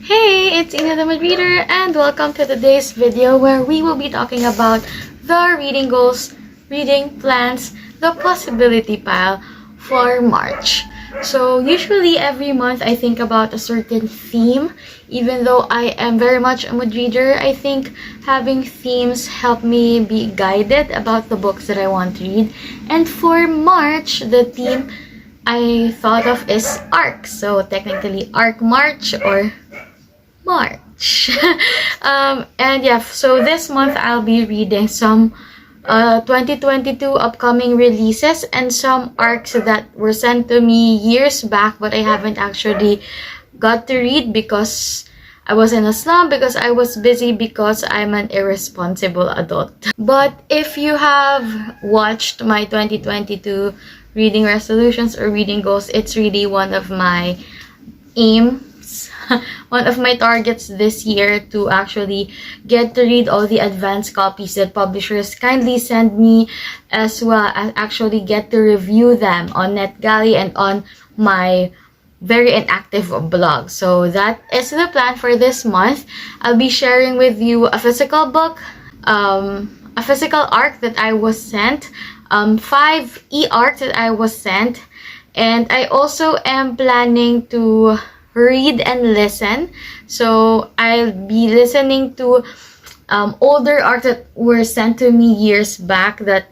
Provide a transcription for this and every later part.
Hey, it's Ina the Mid Reader, and welcome to today's video where we will be talking about the reading goals, reading plans, the possibility pile for March. So usually every month I think about a certain theme. Even though I am very much a mood reader, I think having themes help me be guided about the books that I want to read. And for March, the theme I thought of is ARC. So technically ARC March or March. And yeah, so this month I'll be reading some 2022 upcoming releases and some arcs that were sent to me years back, but I haven't actually got to read because I was in a slump, because I was busy, because I'm an irresponsible adult. But if you have watched my 2022 reading resolutions or reading goals, it's really one of my aims, one of my targets this year, to actually get to read all the advanced copies that publishers kindly send me, as well as actually get to review them on NetGalley and on my very inactive blog. So that is the plan for this month. I'll be sharing with you a physical book, a physical arc that I was sent, 5 e-arcs that I was sent, and I also am planning to read and listen. So I'll be listening to older arcs that were sent to me years back that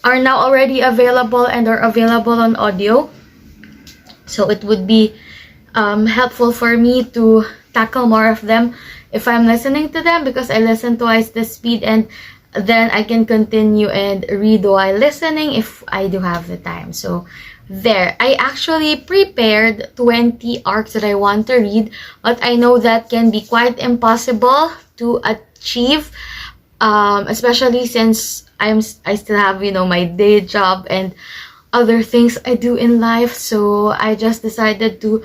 are now already available and are available on audio. So it would be helpful for me to tackle more of them if I'm listening to them, because I listen twice the speed, and then I can continue and read while listening if I do have the time. So there, I actually prepared 20 arcs that I want to read, but I know that can be quite impossible to achieve, especially since I still have, my day job and other things I do in life. So I just decided to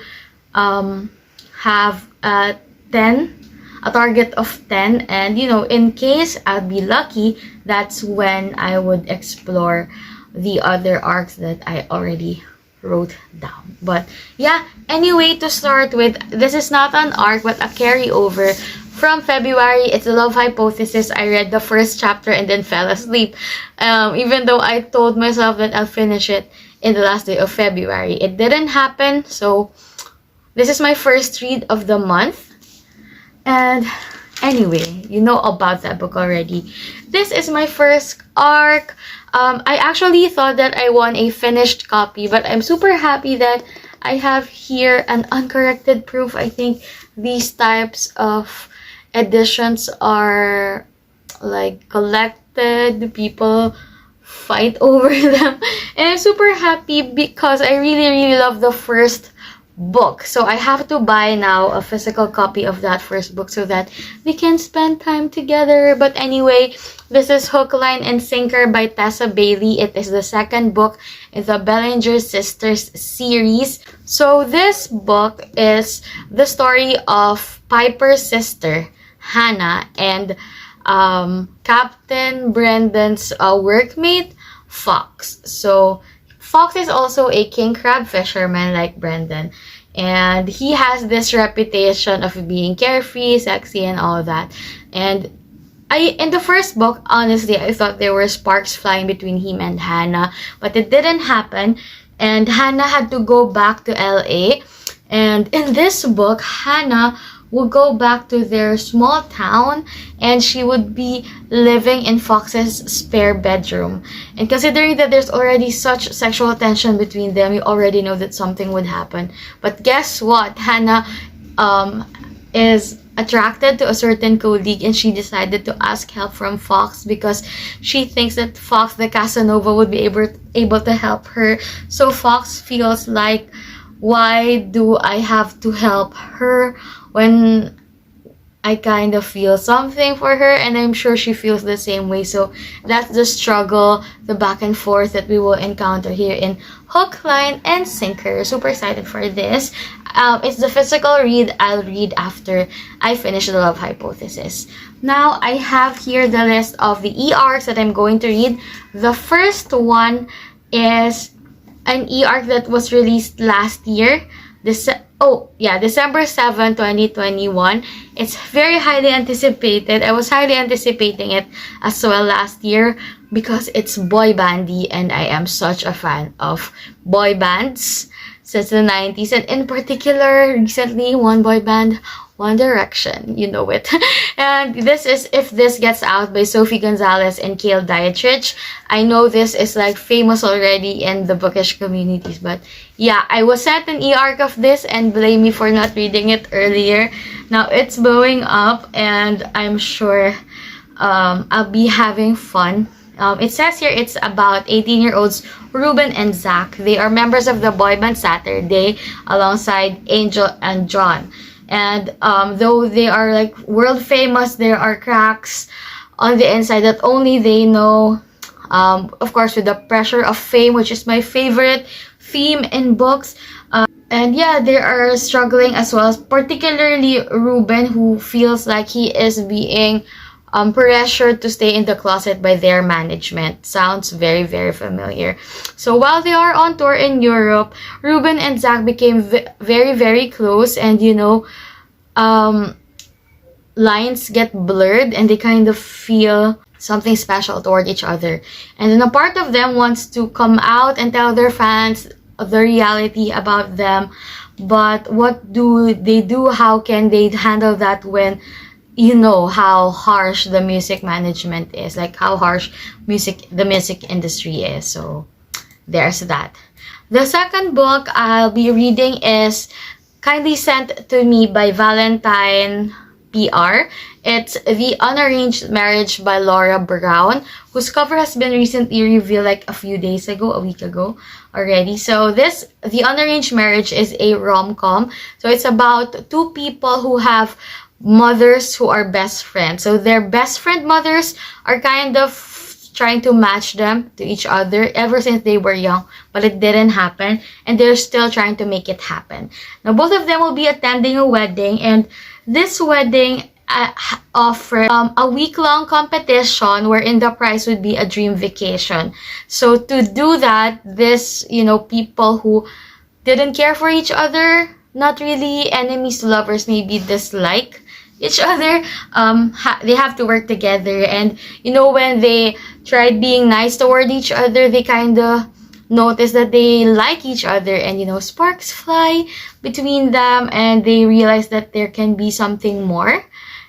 have a target of 10, and in case I'll be lucky, that's when I would explore the other arcs that I already wrote down. But yeah, anyway, to start with, this is not an arc but a carryover from February. It's the Love Hypothesis. I read the first chapter and then fell asleep, even though I told myself that I'll finish it in the last day of February. It didn't happen, so this is my first read of the month. And anyway, you know about that book already. This is my first arc. I actually thought that I won a finished copy, but I'm super happy that I have here an uncorrected proof. I think these types of editions are like collected, people fight over them, and I'm super happy because I really love the first book. So I have to buy now a physical copy of that first book so that we can spend time together. But anyway, this is Hook, Line, and Sinker by Tessa Bailey. It is the second book in the Bellinger Sisters series. So this book is the story of Piper's sister, Hannah, and Captain Brendan's workmate, Fox. So Fox is also a king crab fisherman like Brendan, and he has this reputation of being carefree, sexy, and all that. And in the first book, honestly, I thought there were sparks flying between him and Hannah, but it didn't happen, and Hannah had to go back to LA. And in this book, Hannah will go back to their small town, and she would be living in Fox's spare bedroom. And considering that there's already such sexual tension between them, you already know that something would happen. But guess what? Hannah is attracted to a certain colleague, and she decided to ask help from Fox because she thinks that Fox the Casanova would be able to help her. So Fox feels like, why do I have to help her when I kind of feel something for her? And I'm sure she feels the same way. So that's the struggle, the back and forth that we will encounter here in Hook, Line, and Sinker. Super excited for this. It's the physical read I'll read after I finish the Love Hypothesis. Now I have here the list of the e-arcs that I'm going to read. The first one is an e-arc that was released last year. oh yeah, December 7, 2021. It's very highly anticipated. I was highly anticipating it as well last year because it's boy bandy, and I am such a fan of boy bands since the 90s, and in particular recently one boy band, One Direction, you know it. And this is If This Gets Out by Sophie Gonzalez and Cale Dietrich. I know this is like famous already in the bookish communities, but yeah, I was sent an e-arc of this, and blame me for not reading it earlier. Now it's blowing up, and I'm sure I'll be having fun. It says here it's about 18-year-olds Ruben and Zach. They are members of the boy band Saturday alongside Angel and John. And though they are like world famous, there are cracks on the inside that only they know. Of course, with the pressure of fame, which is my favorite theme in books. And yeah, they are struggling as well, particularly Ruben, who feels like he is being pressured to stay in the closet by their management. Sounds very, very familiar. So while they are on tour in Europe, Ruben and Zach became very, very close, and you know, lines get blurred, and they kind of feel something special toward each other. And then a part of them wants to come out and tell their fans the reality about them. But what do they do? How can they handle that when you know how harsh the music management is, like how harsh the music industry is? So there's that. The second book I'll be reading is kindly sent to me by Valentine PR. It's The Unarranged Marriage by Laura Brown, whose cover has been recently revealed like a week ago already. So The Unarranged Marriage is a rom-com. So it's about two people who have mothers who are best friends. So their best friend mothers are kind of trying to match them to each other ever since they were young, but it didn't happen, and they're still trying to make it happen. Now both of them will be attending a wedding, and this wedding offered a week-long competition wherein the prize would be a dream vacation. So to do that, this, you know, people who didn't care for each other, not really enemies to lovers, maybe dislike each other, they have to work together. And you know, when they tried being nice toward each other, they kind of notice that they like each other, and you know, sparks fly between them, and they realize that there can be something more.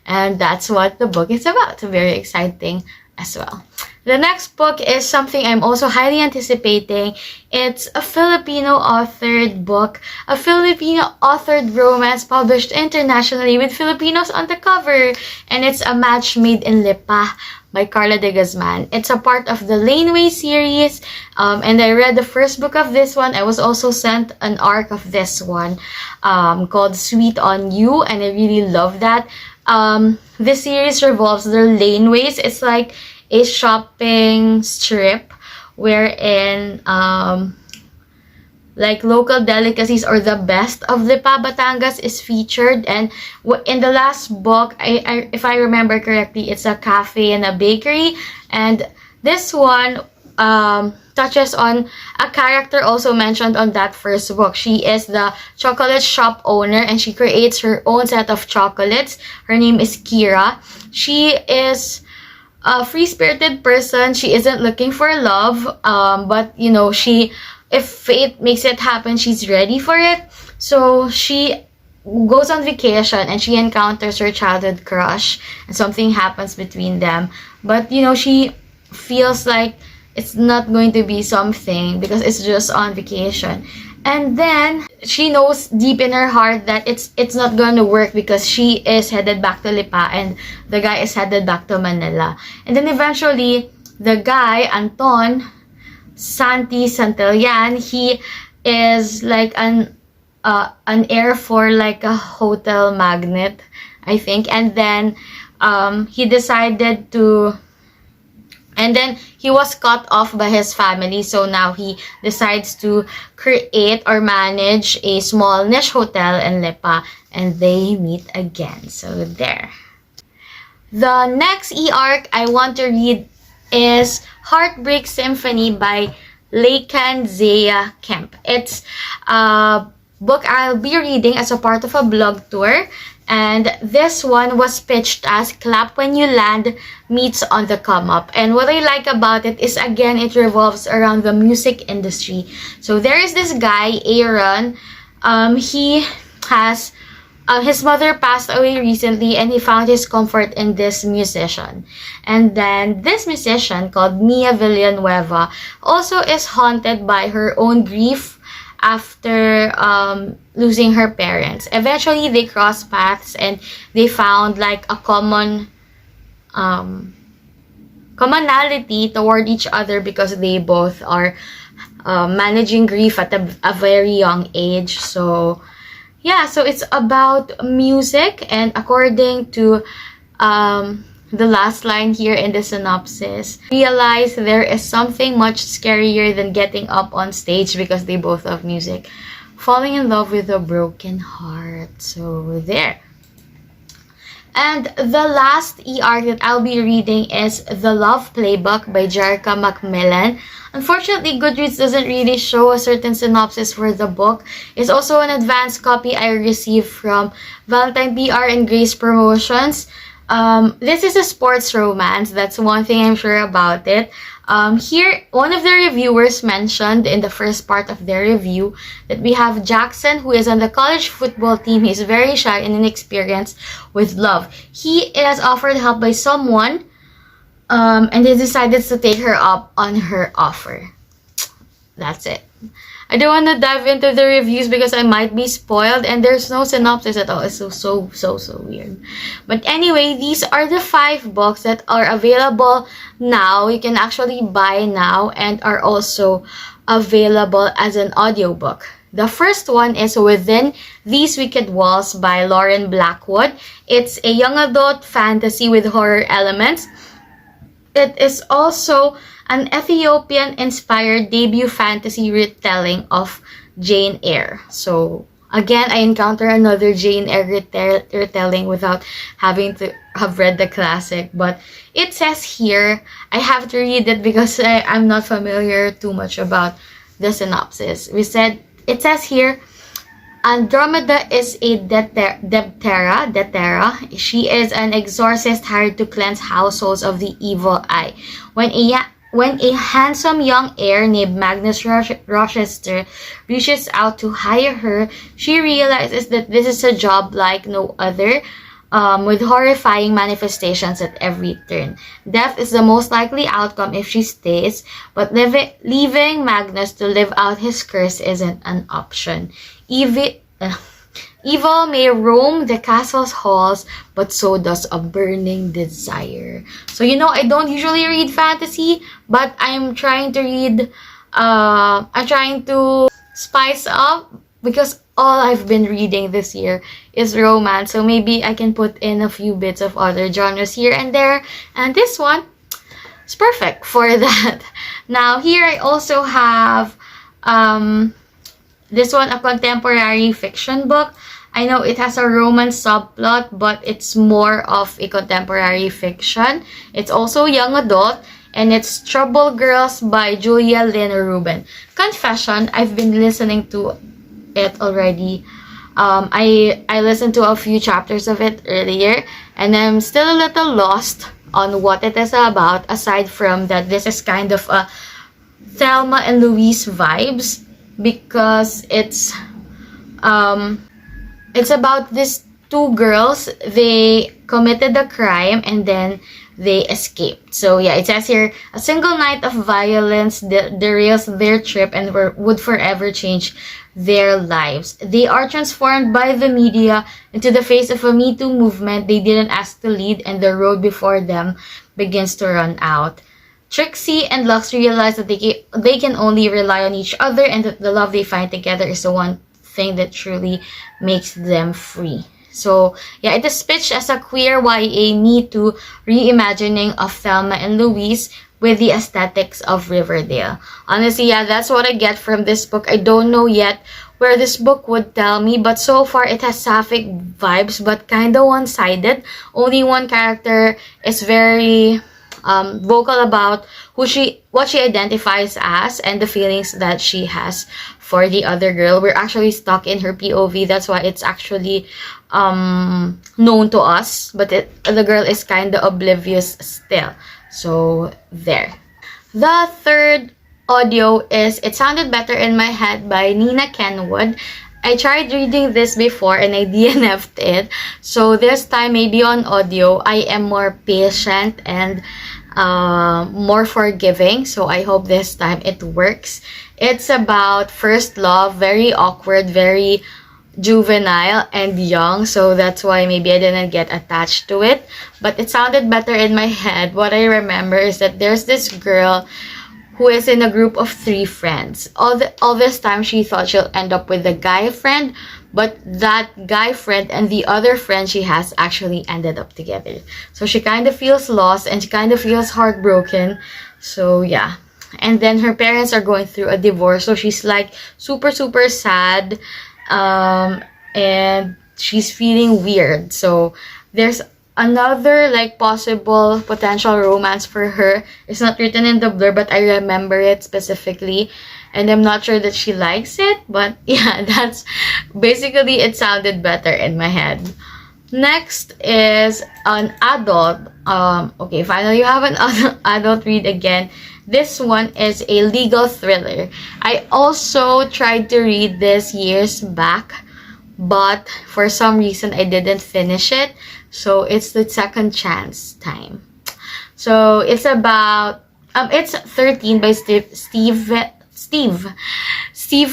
And that's what the book is about. Very exciting as well. The next book is something I'm also highly anticipating. It's a Filipino authored book, a Filipino authored romance published internationally with Filipinos on the cover. And it's A Match Made in Lipa by Carla de Guzman. It's a part of the Laneway series, and I read the first book of this one. I was also sent an arc of this one called Sweet on You, and I really love that. This series revolves the Laneways. It's like a shopping strip wherein like local delicacies or the best of Lipa, Batangas is featured. And in the last book, if I remember correctly, it's a cafe and a bakery. And this one touches on a character also mentioned on that first book. She is the chocolate shop owner, and she creates her own set of chocolates. Her name is Kira. She is a free-spirited person. She isn't looking for love, but you know, if fate makes it happen, she's ready for it. So she goes on vacation, and she encounters her childhood crush, and something happens between them. But you know, she feels like it's not going to be something because it's just on vacation. And then she knows deep in her heart that it's not going to work because she is headed back to Lipa and the guy is headed back to Manila. And then eventually, the guy, Anton Santi Santillan, he is like an heir for like a hotel magnate, I think. And then he decided to... And then he was cut off by his family, so now he decides to create or manage a small niche hotel in Lipa, and they meet again. So there. The next e-arc I want to read is Heartbreak Symphony by Lakan Zaya Kemp. It's a book I'll be reading as a part of a blog tour. And this one was pitched as Clap When You Land meets On the Come Up. And what I like about it is, again, it revolves around the music industry. So there is this guy, Aaron. He has his mother passed away recently, and he found his comfort in this musician. And then this musician called Mia Villanueva also is haunted by her own grief after losing her parents. Eventually, they crossed paths and they found like a commonality toward each other because they both are managing grief at a very young age. So yeah, so it's about music, and according to the last line here in the synopsis, realize there is something much scarier than getting up on stage because they both love music. Falling in love with a broken heart. So there. And the last e-arc that I'll be reading is The Love Playbook by Jerica Macmillan. Unfortunately, Goodreads doesn't really show a certain synopsis for the book. It's also an advanced copy I received from Valentine PR and Grace Promotions. This is a sports romance. That's one thing I'm sure about it. Here, one of the reviewers mentioned in the first part of their review that we have Jackson, who is on the college football team. He's very shy and inexperienced with love. He is offered help by someone, and he decided to take her up on her offer. That's it. I don't want to dive into the reviews because I might be spoiled, and there's no synopsis at all. It's so weird. But anyway, these are the 5 books that are available now. You can actually buy now and are also available as an audiobook. The first one is Within These Wicked Walls by Lauren Blackwood. It's a young adult fantasy with horror elements. It is also an Ethiopian-inspired debut fantasy retelling of Jane Eyre. So, again, I encounter another Jane Eyre retelling without having to have read the classic. But it says here, I have to read it because I'm not familiar too much about the synopsis. It says here, Andromeda is a Deptera. She is an exorcist hired to cleanse households of the evil eye. When a handsome young heir named Magnus Rochester reaches out to hire her, she realizes that this is a job like no other, with horrifying manifestations at every turn. Death is the most likely outcome if she stays, but leaving Magnus to live out his curse isn't an option. Evil may roam the castle's halls, but so does a burning desire. So, I don't usually read fantasy, but I'm trying to spice up because all I've been reading this year is romance. So maybe I can put in a few bits of other genres here and there. And this one is perfect for that. Now, here I also have this one, a contemporary fiction book. I know it has a romance subplot, but it's more of a contemporary fiction. It's also young adult, and it's Trouble Girls by Julia Lynn Rubin. Confession, I've been listening to it already. I listened to a few chapters of it earlier, and I'm still a little lost on what it is about, aside from that this is kind of a Thelma and Louise vibes, because it's about these 2 girls. They committed a crime and then they escaped. So yeah, it says here, a single night of violence derails their trip and would forever change their lives. They are transformed by the media into the face of a Me Too movement they didn't ask to lead, and the road before them begins to run out. Trixie and Lux realize that they can only rely on each other, and that the love they find together is the one thing that truly makes them free. So, yeah, it is pitched as a queer YA Me Too reimagining of Thelma and Louise with the aesthetics of Riverdale. Honestly, yeah, that's what I get from this book. I don't know yet where this book would tell me, but so far it has sapphic vibes, but kind of one-sided. Only one character is very vocal about what she identifies as and the feelings that she has for the other girl. We're actually stuck in her POV. That's why it's actually known to us, but the girl is kind of oblivious still. So there. The third audio is It Sounded Better in My Head by Nina Kenwood. I tried reading this before and I DNF'd it. So this time, maybe on audio, I am more patient and more forgiving. So I hope this time it works. It's about first love, very awkward, very juvenile and young, so that's why maybe I didn't get attached to it, but it sounded better in my head. What I remember is that there's this girl who is in a group of 3 friends. All this time she thought she'll end up with a guy friend, but that guy friend and the other friend she has actually ended up together. So she kind of feels lost and she kind of feels heartbroken. So yeah. And then her parents are going through a divorce, so she's like super sad. And she's feeling weird. So there's another like possible potential romance for her. It's not written in the blur, but I remember it specifically, and I'm not sure that she likes it, but yeah, that's basically It Sounded Better in My Head. Next is an adult. Okay, finally you have an adult read again. This one is a legal thriller. I also tried to read this years back, but for some reason I didn't finish it. So it's the second chance time. So it's about it's 13 by Steve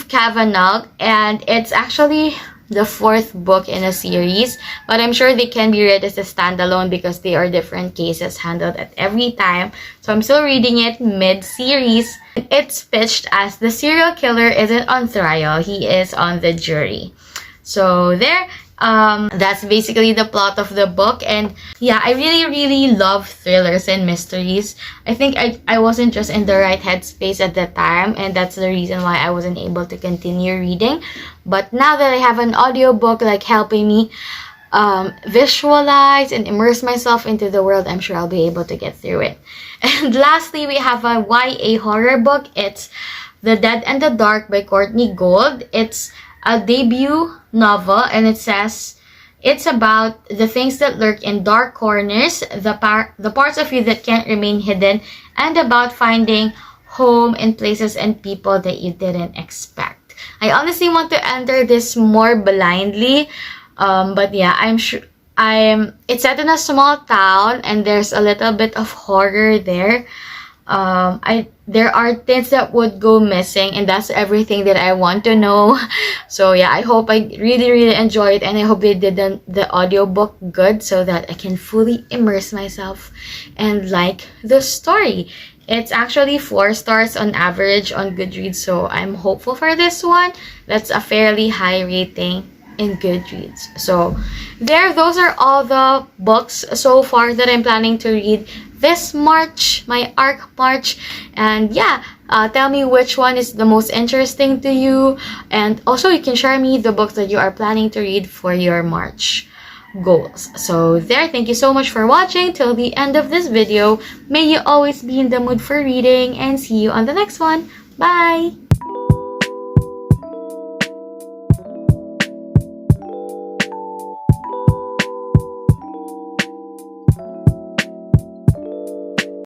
Kavanagh, and it's actually the 4th book in a series, but I'm sure they can be read as a standalone because they are different cases handled at every time. So I'm still reading it mid-series. It's pitched as the serial killer isn't on trial, he is on the jury. So there, that's basically the plot of the book. And yeah, I really love thrillers and mysteries. I think I wasn't just in the right headspace at the time, and that's the reason why I wasn't able to continue reading. But now that I have an audiobook like helping me visualize and immerse myself into the world, I'm sure I'll be able to get through it. And lastly, we have a YA horror book. It's The Dead and the Dark by Courtney Gold. It's a debut novel, and it says it's about the things that lurk in dark corners, the parts of you that can't remain hidden, and about finding home in places and people that you didn't expect. I honestly want to enter this more blindly, but yeah, I'm sure it's set in a small town and there's a little bit of horror there. There are things that would go missing, and that's everything that I want to know. So yeah, I hope I really enjoy it, and I hope they did the audiobook good so that I can fully immerse myself and like the story. It's actually 4 stars on average on Goodreads, so I'm hopeful for this one. That's a fairly high rating in Goodreads. So there, those are all the books so far that I'm planning to read this March, my mARCh. And yeah, tell me which one is the most interesting to you, and also you can share me the books that you are planning to read for your March goals. So there, thank you so much for watching till the end of this video. May you always be in the mood for reading, and see you on the next one. Bye!